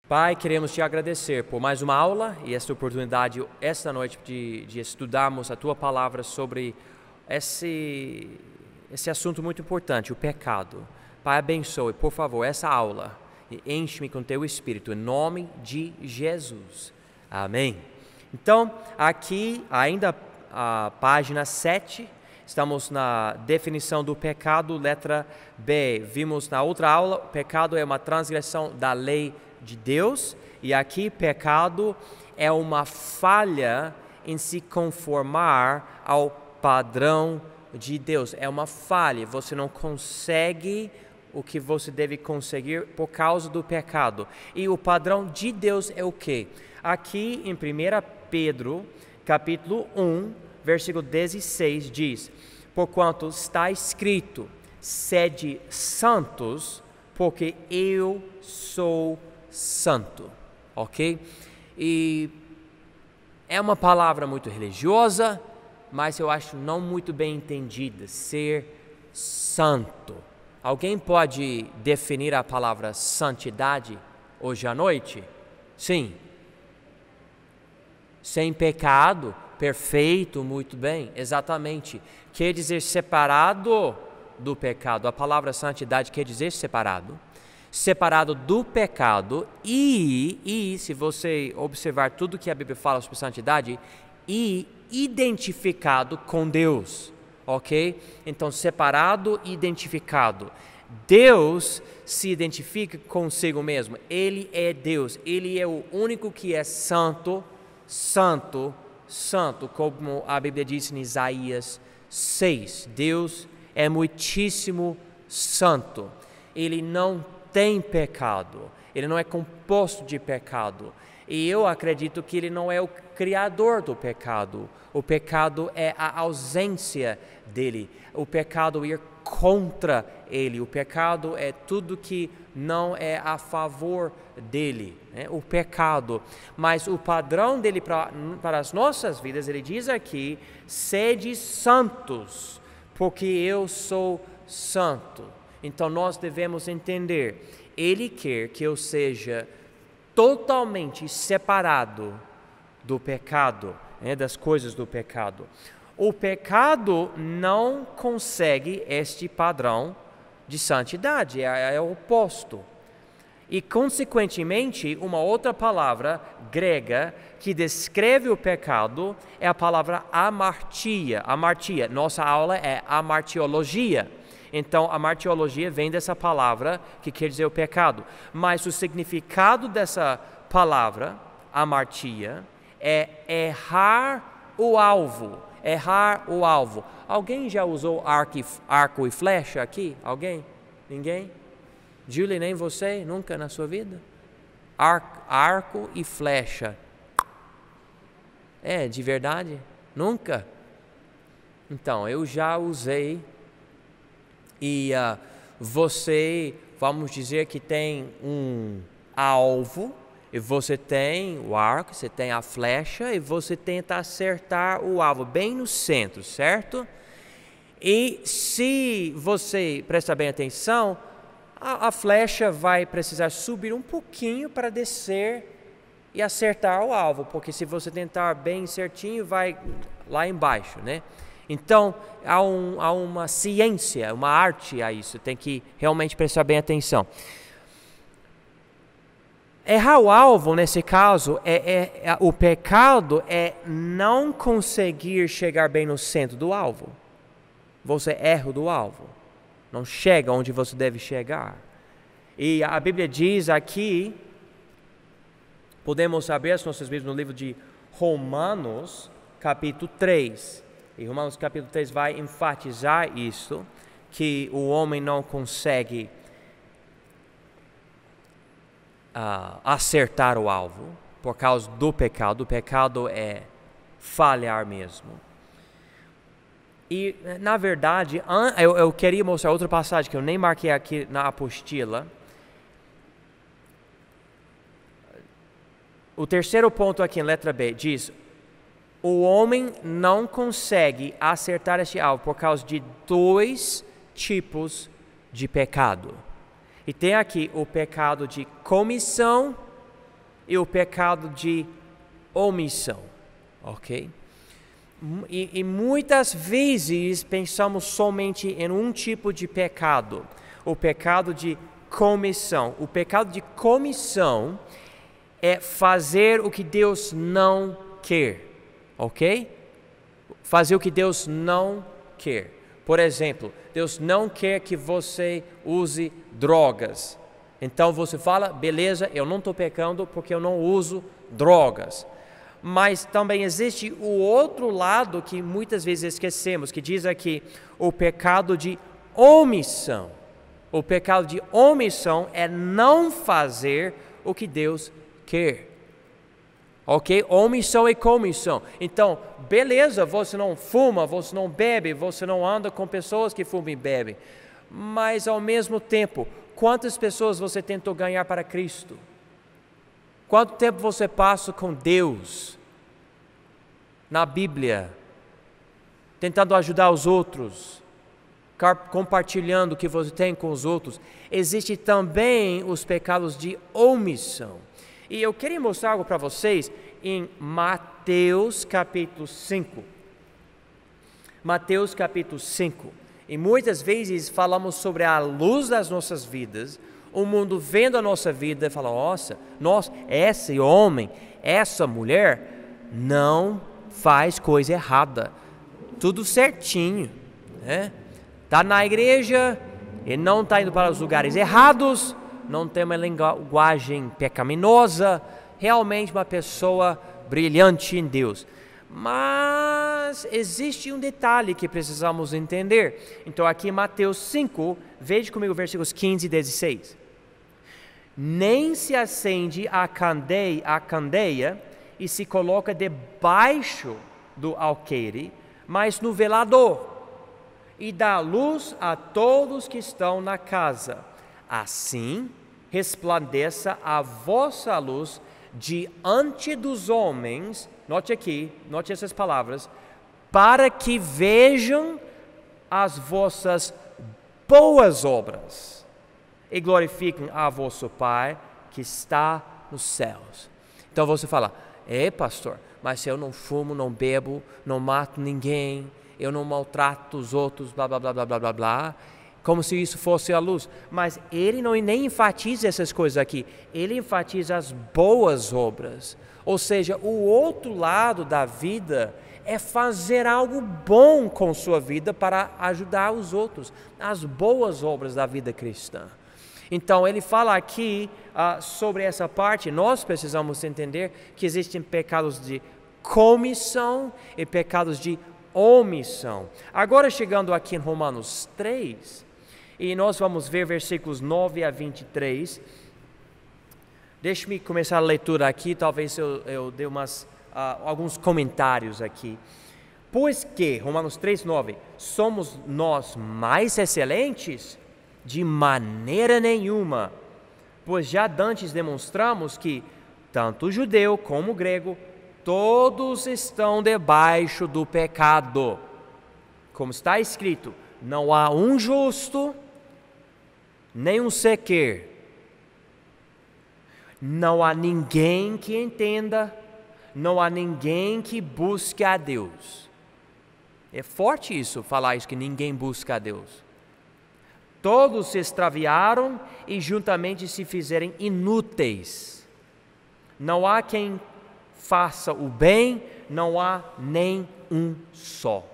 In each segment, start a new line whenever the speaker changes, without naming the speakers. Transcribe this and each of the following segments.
Pai, queremos te agradecer por mais uma aula e esta oportunidade, esta noite, de estudarmos a Tua Palavra sobre esse assunto muito importante, o pecado. Pai, abençoe, por favor, essa aula e enche-me com Teu Espírito, em nome de Jesus. Amém. Então, aqui, ainda a página 7, estamos na definição do pecado, letra B. Vimos na outra aula, o pecado é uma transgressão da lei de Deus, e aqui pecado é uma falha em se conformar ao padrão de Deus. É uma falha, você não consegue o que você deve conseguir por causa do pecado. E o padrão de Deus é o quê? Aqui em 1 Pedro, capítulo 1, versículo 16, diz: porquanto está escrito, sede santos, porque eu sou santo, ok? E é uma palavra muito religiosa, mas eu acho não muito bem entendida, ser santo. Alguém pode definir a palavra santidade hoje à noite? Sim. Sem pecado, perfeito, muito bem, exatamente. Quer dizer separado do pecado. A palavra santidade quer dizer separado. Separado do pecado e se você observar tudo que a Bíblia fala sobre santidade, e identificado com Deus, ok? Então, separado e identificado. Deus se identifica consigo mesmo, Ele é Deus, Ele é o único que é santo, santo, santo, como a Bíblia diz em Isaías 6. Deus é muitíssimo santo, Ele não tem pecado, Ele não é composto de pecado, e eu acredito que Ele não é o criador do pecado. O pecado é a ausência dEle, o pecado ir contra Ele, o pecado é tudo que não é a favor dEle, né? O pecado. Mas o padrão dEle para as nossas vidas, Ele diz aqui: sede santos, porque eu sou santo. Então nós devemos entender, Ele quer que eu seja totalmente separado do pecado, né, das coisas do pecado. O pecado não consegue este padrão de santidade, é o oposto. E, consequentemente, uma outra palavra grega que descreve o pecado é a palavra amartia. Amartia, nossa aula é amartiologia. Então, a martiologia vem dessa palavra que quer dizer o pecado. Mas o significado dessa palavra, amartia, é errar o alvo. Errar o alvo. Alguém já usou arco e flecha aqui? Alguém? Ninguém? Julie, nem você? Nunca na sua vida? Arco e flecha. É, de verdade? Nunca? Então, eu já usei. E você, vamos dizer que tem um alvo, e você tem o arco, você tem a flecha, e você tenta acertar o alvo bem no centro, certo? E se você prestar bem atenção, a flecha vai precisar subir um pouquinho para descer e acertar o alvo, porque se você tentar bem certinho, vai lá embaixo, né? Então, há uma ciência, uma arte a isso, tem que realmente prestar bem atenção. Errar o alvo, nesse caso, o pecado é não conseguir chegar bem no centro do alvo. Você erra do alvo, não chega onde você deve chegar. E a Bíblia diz aqui, podemos abrir as nossas Bíblias no livro de Romanos, capítulo 3. E Romanos capítulo 3 vai enfatizar isso, que o homem não consegue acertar o alvo por causa do pecado. O pecado é falhar mesmo. E, na verdade, eu queria mostrar outra passagem que eu nem marquei aqui na apostila. O terceiro ponto aqui em letra B diz: o homem não consegue acertar este alvo por causa de dois tipos de pecado. E tem aqui o pecado de comissão e o pecado de omissão, ok? E muitas vezes pensamos somente em um tipo de pecado, o pecado de comissão. O pecado de comissão é fazer o que Deus não quer, ok? Fazer o que Deus não quer. Por exemplo, Deus não quer que você use drogas. Então você fala, beleza, eu não estou pecando porque eu não uso drogas. Mas também existe o outro lado que muitas vezes esquecemos, que diz aqui o pecado de omissão. O pecado de omissão é não fazer o que Deus quer. Ok? Omissão e comissão. Então, beleza, você não fuma, você não bebe, você não anda com pessoas que fumam e bebem. Mas ao mesmo tempo, quantas pessoas você tentou ganhar para Cristo? Quanto tempo você passa com Deus na Bíblia, tentando ajudar os outros, compartilhando o que você tem com os outros? Existem também os pecados de omissão. E eu queria mostrar algo para vocês em Mateus capítulo 5. Mateus capítulo 5. E muitas vezes falamos sobre a luz das nossas vidas. O mundo vendo a nossa vida e fala, nossa, esse homem, essa mulher não faz coisa errada. Tudo certinho, né? Está na igreja e não está indo para os lugares errados, não tem uma linguagem pecaminosa, realmente uma pessoa brilhante em Deus. Mas existe um detalhe que precisamos entender. Então aqui em Mateus 5, veja comigo versículos 15 e 16. Nem se acende a candeia e se coloca debaixo do alqueire, mas no velador, e dá luz a todos que estão na casa. Assim resplandeça a vossa luz diante dos homens, note aqui, note essas palavras, para que vejam as vossas boas obras e glorifiquem a vosso Pai que está nos céus. Então você fala, pastor, mas se eu não fumo, não bebo, não mato ninguém, eu não maltrato os outros, blá, blá, blá, blá, blá, blá, blá, como se isso fosse a luz. Mas ele não nem enfatiza essas coisas aqui, ele enfatiza as boas obras. Ou seja, o outro lado da vida é fazer algo bom com sua vida para ajudar os outros, as boas obras da vida cristã. Então ele fala aqui sobre essa parte. Nós precisamos entender que existem pecados de comissão e pecados de omissão. Agora chegando aqui em Romanos 3, e nós vamos ver versículos 9 a 23. Deixe-me começar a leitura aqui, talvez eu dê alguns comentários aqui. Pois que, Romanos 3, 9, somos nós mais excelentes? De maneira nenhuma, pois já dantes demonstramos que tanto o judeu como o grego, todos estão debaixo do pecado. Como está escrito, não há um justo, nem um sequer. Não há ninguém que entenda, não há ninguém que busque a Deus. É forte isso, falar isso, que ninguém busca a Deus. Todos se extraviaram e juntamente se fizerem inúteis. Não há quem faça o bem, não há nem um só.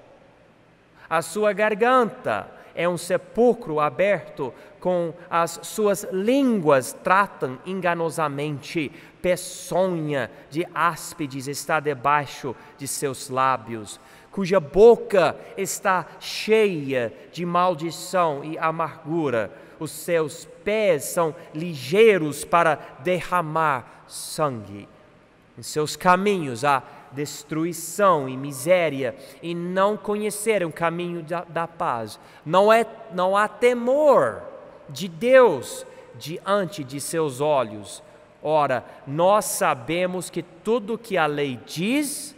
A sua garganta é um sepulcro aberto, com as suas línguas tratam enganosamente. Peçonha de áspides está debaixo de seus lábios, cuja boca está cheia de maldição e amargura. Os seus pés são ligeiros para derramar sangue. Em seus caminhos há destruição e miséria, e não conheceram o caminho da paz. Não há temor de Deus diante de seus olhos. Ora, nós sabemos que tudo que a lei diz,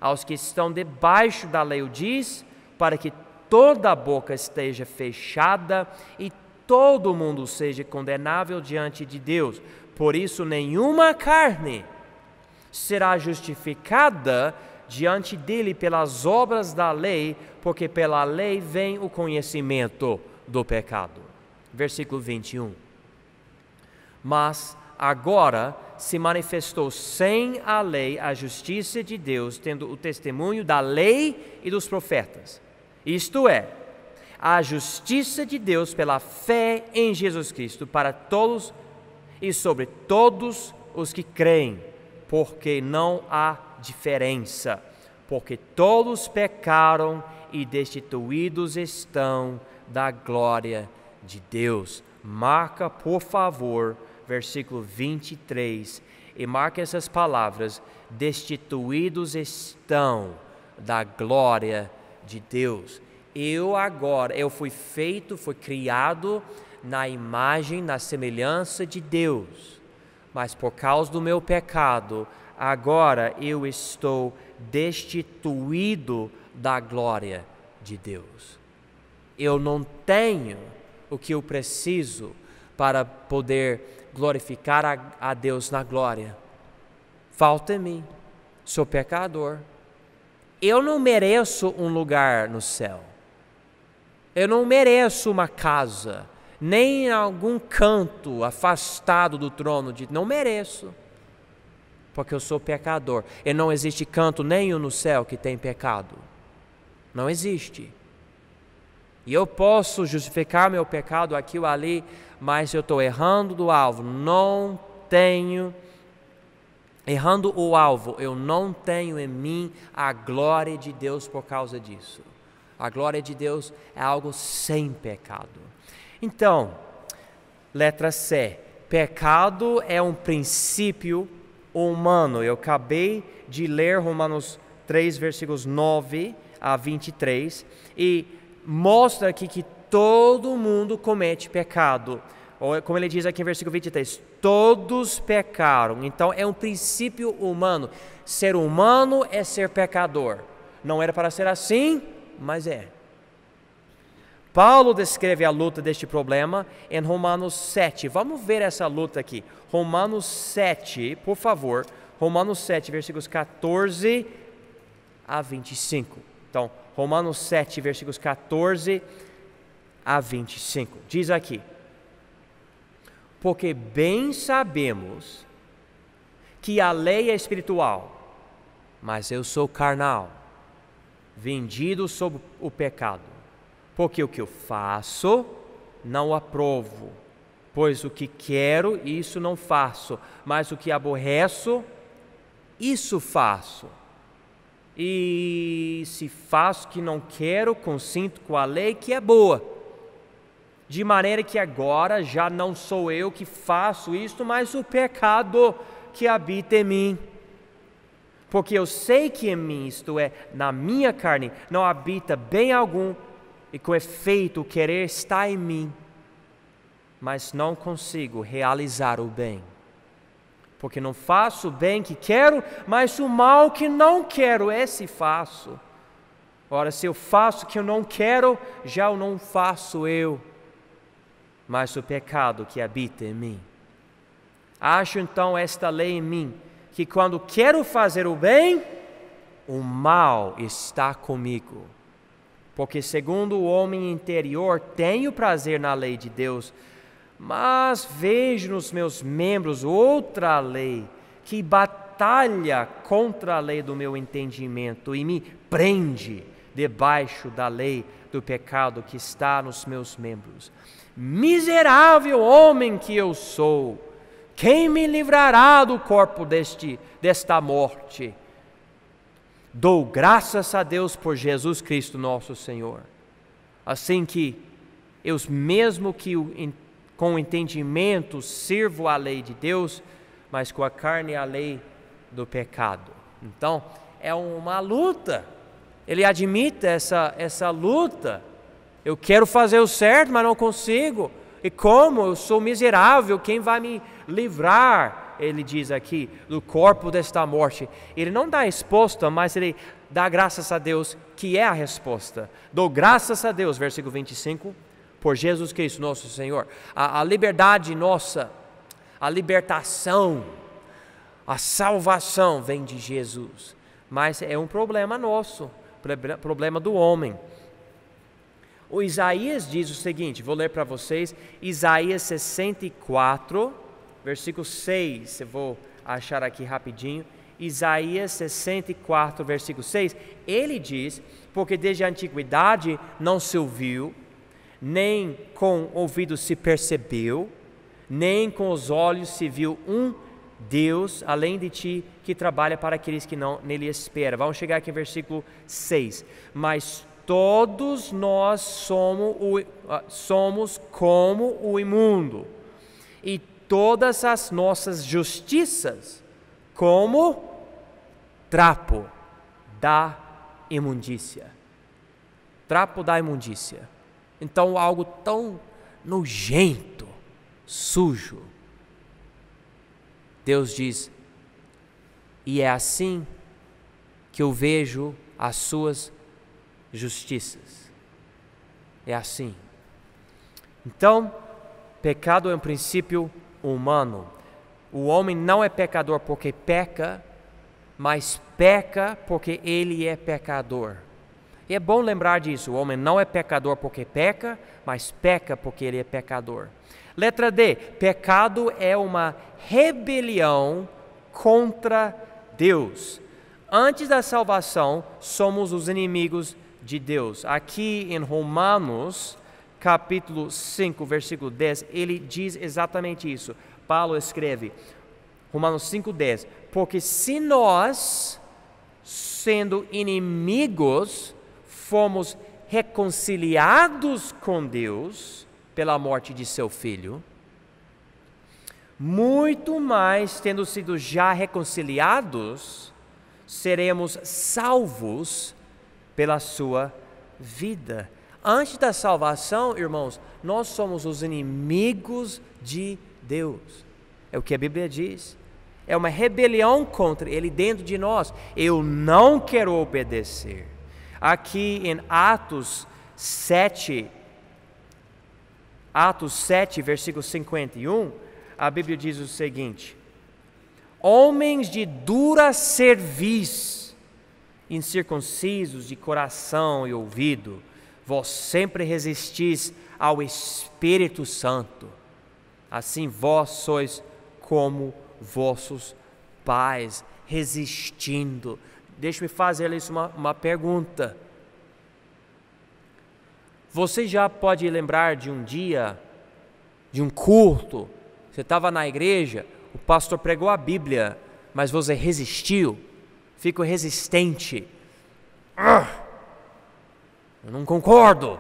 aos que estão debaixo da lei o diz, para que toda a boca esteja fechada e todo mundo seja condenável diante de Deus, por isso nenhuma carne será justificada diante dele pelas obras da lei, porque pela lei vem o conhecimento do pecado. Versículo 21. Mas agora se manifestou sem a lei a justiça de Deus, tendo o testemunho da lei e dos profetas. Isto é, a justiça de Deus pela fé em Jesus Cristo para todos e sobre todos os que creem, porque não há diferença, porque todos pecaram e destituídos estão da glória de Deus. Marca, por favor, versículo 23, e marca essas palavras: destituídos estão da glória de Deus. Eu fui criado na imagem, na semelhança de Deus, mas por causa do meu pecado, agora eu estou destituído da glória de Deus. Eu não tenho o que eu preciso para poder glorificar a Deus na glória. Falta em mim, sou pecador. Eu não mereço um lugar no céu. Eu não mereço uma casa, nem em algum canto afastado do trono de Deus. Não mereço, porque eu sou pecador. E não existe canto nenhum no céu que tem pecado. Não existe. E eu posso justificar meu pecado aqui ou ali, mas eu estou errando do alvo. Errando o alvo, eu não tenho em mim a glória de Deus por causa disso. A glória de Deus é algo sem pecado. Então, letra C, pecado é um princípio humano. Eu acabei de ler Romanos 3, versículos 9 a 23, e mostra aqui que todo mundo comete pecado. Como ele diz aqui em versículo 23, todos pecaram. Então é um princípio humano. Ser humano é ser pecador. Não era para ser assim, mas é. Paulo descreve a luta deste problema em Romanos 7. Vamos ver essa luta aqui. Romanos 7, por favor. Romanos 7, versículos 14 a 25. Então, Romanos 7, versículos 14 a 25. Diz aqui: porque bem sabemos que a lei é espiritual, mas eu sou carnal, vendido sob o pecado. Porque o que eu faço, não aprovo. Pois o que quero, isso não faço. Mas o que aborreço, isso faço. E se faço o que não quero, consinto com a lei que é boa. De maneira que agora já não sou eu que faço isto, mas o pecado que habita em mim. Porque eu sei que em mim, isto é, na minha carne, não habita bem algum, e com efeito o querer está em mim, mas não consigo realizar o bem. Porque não faço o bem que quero, mas o mal que não quero, esse faço. Ora, se eu faço o que eu não quero, já o não faço eu, mas o pecado que habita em mim. Acho então esta lei em mim, que quando quero fazer o bem, o mal está comigo. Porque segundo o homem interior, tenho prazer na lei de Deus, mas vejo nos meus membros outra lei, que batalha contra a lei do meu entendimento e me prende debaixo da lei do pecado que está nos meus membros. Miserável homem que eu sou, quem me livrará do corpo desta morte? Dou graças a Deus por Jesus Cristo nosso Senhor. Assim que eu mesmo que com o entendimento sirvo a lei de Deus, mas com a carne a lei do pecado. Então, é uma luta. Ele admite essa luta. Eu quero fazer o certo, mas não consigo. E como? Eu sou miserável, quem vai me livrar? Ele diz aqui, do corpo desta morte. Ele não dá a resposta, mas ele dá graças a Deus, que é a resposta. Dou graças a Deus, versículo 25, por Jesus Cristo nosso Senhor. A liberdade nossa, A libertação, a salvação vem de Jesus. Mas é um problema nosso, problema do homem. O Isaías diz o seguinte, vou ler para vocês, Isaías 64, versículo 6, eu vou achar aqui rapidinho. Isaías 64, versículo 6, ele diz, porque desde a antiguidade não se ouviu, nem com o ouvido se percebeu, nem com os olhos se viu um Deus, além de ti, que trabalha para aqueles que não nele esperam. Vamos chegar aqui em versículo 6. Mas todos nós somos como o imundo, e todas as nossas justiças como trapo da imundícia. Trapo da imundícia. Então, algo tão nojento, sujo. Deus diz, e é assim que eu vejo as suas justiças. É assim. Então, pecado é um princípio humano. O homem não é pecador porque peca, mas peca porque ele é pecador. E é bom lembrar disso, o homem não é pecador porque peca, mas peca porque ele é pecador. Letra D, pecado é uma rebelião contra Deus. Antes da salvação, somos os inimigos de Deus. Aqui em Romanos, capítulo 5, versículo 10, ele diz exatamente isso. Paulo escreve, Romanos 5,10, porque se nós, sendo inimigos, fomos reconciliados com Deus pela morte de seu Filho, muito mais, tendo sido já reconciliados, seremos salvos pela sua vida. Antes da salvação, irmãos, nós somos os inimigos de Deus. É o que a Bíblia diz. É uma rebelião contra Ele dentro de nós. Eu não quero obedecer. Aqui em Atos 7, versículo 51, a Bíblia diz o seguinte: homens de dura cerviz, incircuncisos de coração e ouvido, vós sempre resistis ao Espírito Santo, assim vós sois como vossos pais, resistindo. Deixe-me fazer-lhes uma pergunta. Você já pode lembrar de um dia, de um culto, você estava na igreja, o pastor pregou a Bíblia, mas você resistiu, ficou resistente. Eu não concordo,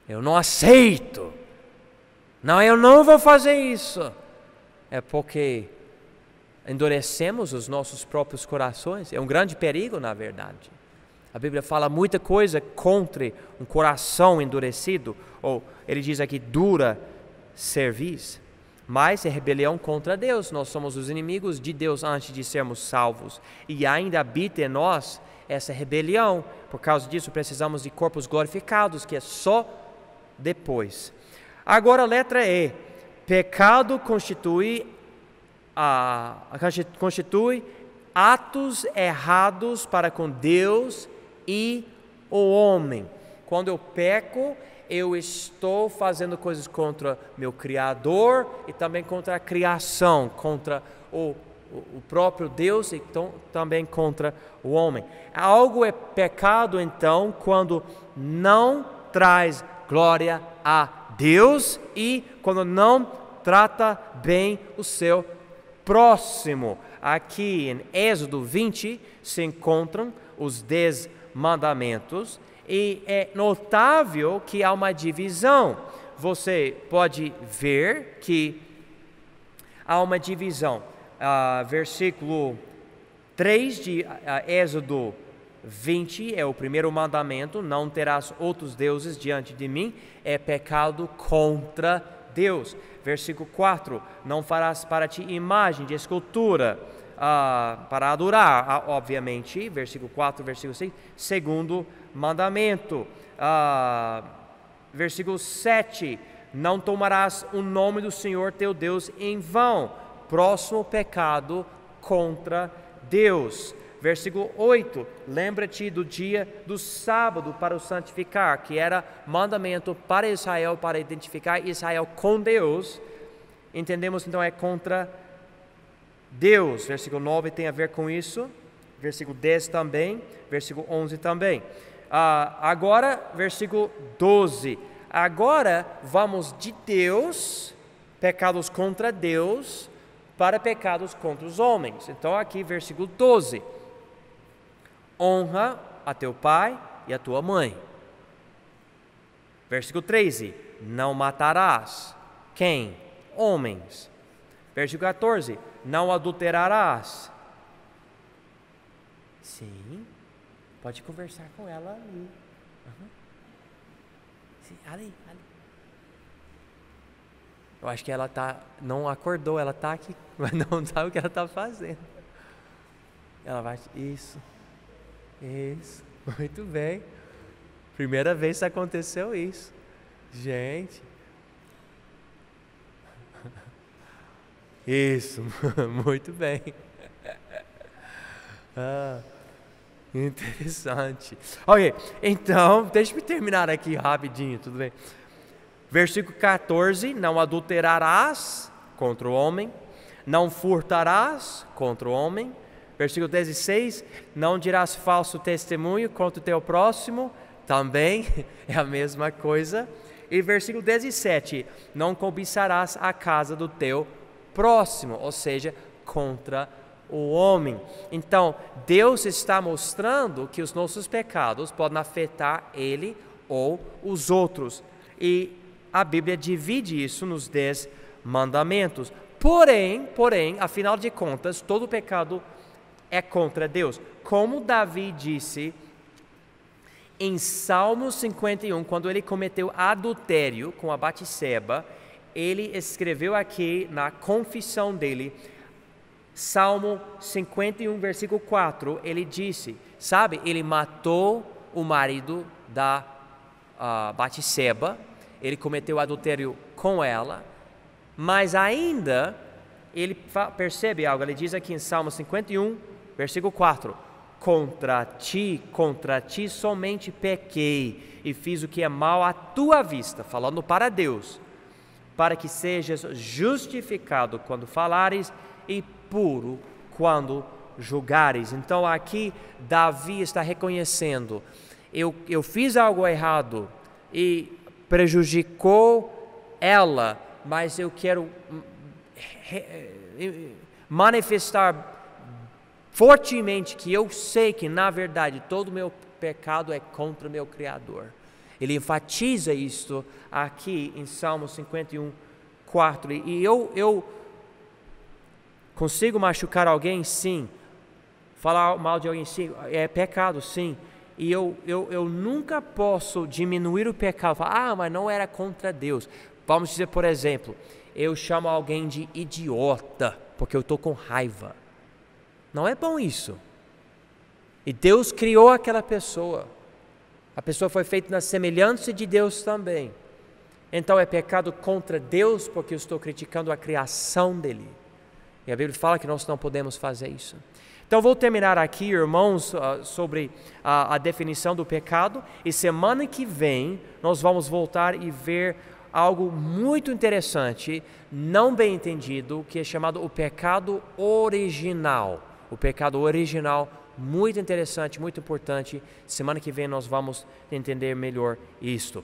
eu não aceito, não, eu não vou fazer isso. É porque endurecemos os nossos próprios corações. É um grande perigo, na verdade. A Bíblia fala muita coisa contra um coração endurecido, ou ele diz aqui, dura cerviz. Mas é rebelião contra Deus. Nós somos os inimigos de Deus antes de sermos salvos. E ainda habita em nós essa rebelião. Por causa disso, precisamos de corpos glorificados, que é só depois. Agora, letra E. Pecado constitui atos errados para com Deus e o homem. Quando eu peco, eu estou fazendo coisas contra meu Criador e também contra a criação, contra o próprio Deus e também contra o homem. Algo é pecado, então, quando não traz glória a Deus e quando não trata bem o seu próximo. Aqui em Êxodo 20 se encontram os 10 mandamentos e é notável que há uma divisão. Você pode ver que há uma divisão. Versículo 3 de Êxodo 20 é o primeiro mandamento: não terás outros deuses diante de mim. É pecado contra Deus. Versículo 4, não farás para ti imagem de escultura para adorar, obviamente. Versículo 4, versículo 6, segundo mandamento. Versículo 7, não tomarás o nome do Senhor teu Deus em vão. Próximo pecado contra Deus. Versículo 8, lembra-te do dia do sábado para o santificar, que era mandamento para Israel, para identificar Israel com Deus. Entendemos então é contra Deus. Versículo 9 tem a ver com isso, versículo 10 também, versículo 11 também. Agora, versículo 12, agora vamos de Deus, pecados contra Deus, para pecados contra os homens. Então aqui, versículo 12. Honra a teu pai e a tua mãe. Versículo 13. Não matarás. Quem? Homens. Versículo 14. Não adulterarás. Sim. Pode conversar com ela ali. Sim, ali. Eu acho que ela não acordou, ela está aqui, mas não sabe o que ela está fazendo. Ela vai, isso, muito bem. Primeira vez que aconteceu isso. Gente. Isso, muito bem. Interessante. Ok, então, deixa eu terminar aqui rapidinho, tudo bem? Versículo 14, não adulterarás contra o homem, não furtarás contra o homem. Versículo 16, não dirás falso testemunho contra o teu próximo, também é a mesma coisa. E versículo 17, não cobiçarás a casa do teu próximo, ou seja, contra o homem. Então, Deus está mostrando que os nossos pecados podem afetar ele ou os outros. E a Bíblia divide isso nos 10 mandamentos. Porém, afinal de contas, todo pecado é contra Deus. Como Davi disse em Salmo 51, quando ele cometeu adultério com a Batseba, ele escreveu aqui na confissão dele, Salmo 51, versículo 4, ele disse, sabe, ele matou o marido da Batseba, ele cometeu adultério com ela, mas ainda ele percebe algo, ele diz aqui em Salmo 51, versículo 4, contra ti somente pequei e fiz o que é mal à tua vista, falando para Deus, para que sejas justificado quando falares e puro quando julgares. Então aqui Davi está reconhecendo, eu fiz algo errado e prejudicou ela, mas eu quero manifestar fortemente que eu sei que na verdade todo o meu pecado é contra o meu Criador. Ele enfatiza isso aqui em Salmo 51, 4. E eu consigo machucar alguém? Sim. Falar mal de alguém? Sim. É pecado? Sim. E eu nunca posso diminuir o pecado. Falar, mas não era contra Deus. Vamos dizer, por exemplo, eu chamo alguém de idiota porque eu estou com raiva. Não é bom isso. E Deus criou aquela pessoa. A pessoa foi feita na semelhança de Deus também. Então é pecado contra Deus porque eu estou criticando a criação dele. E a Bíblia fala que nós não podemos fazer isso. Então vou terminar aqui, irmãos, sobre a definição do pecado. E semana que vem nós vamos voltar e ver algo muito interessante, não bem entendido, que é chamado o pecado original. O pecado original, muito interessante, muito importante. Semana que vem nós vamos entender melhor isto.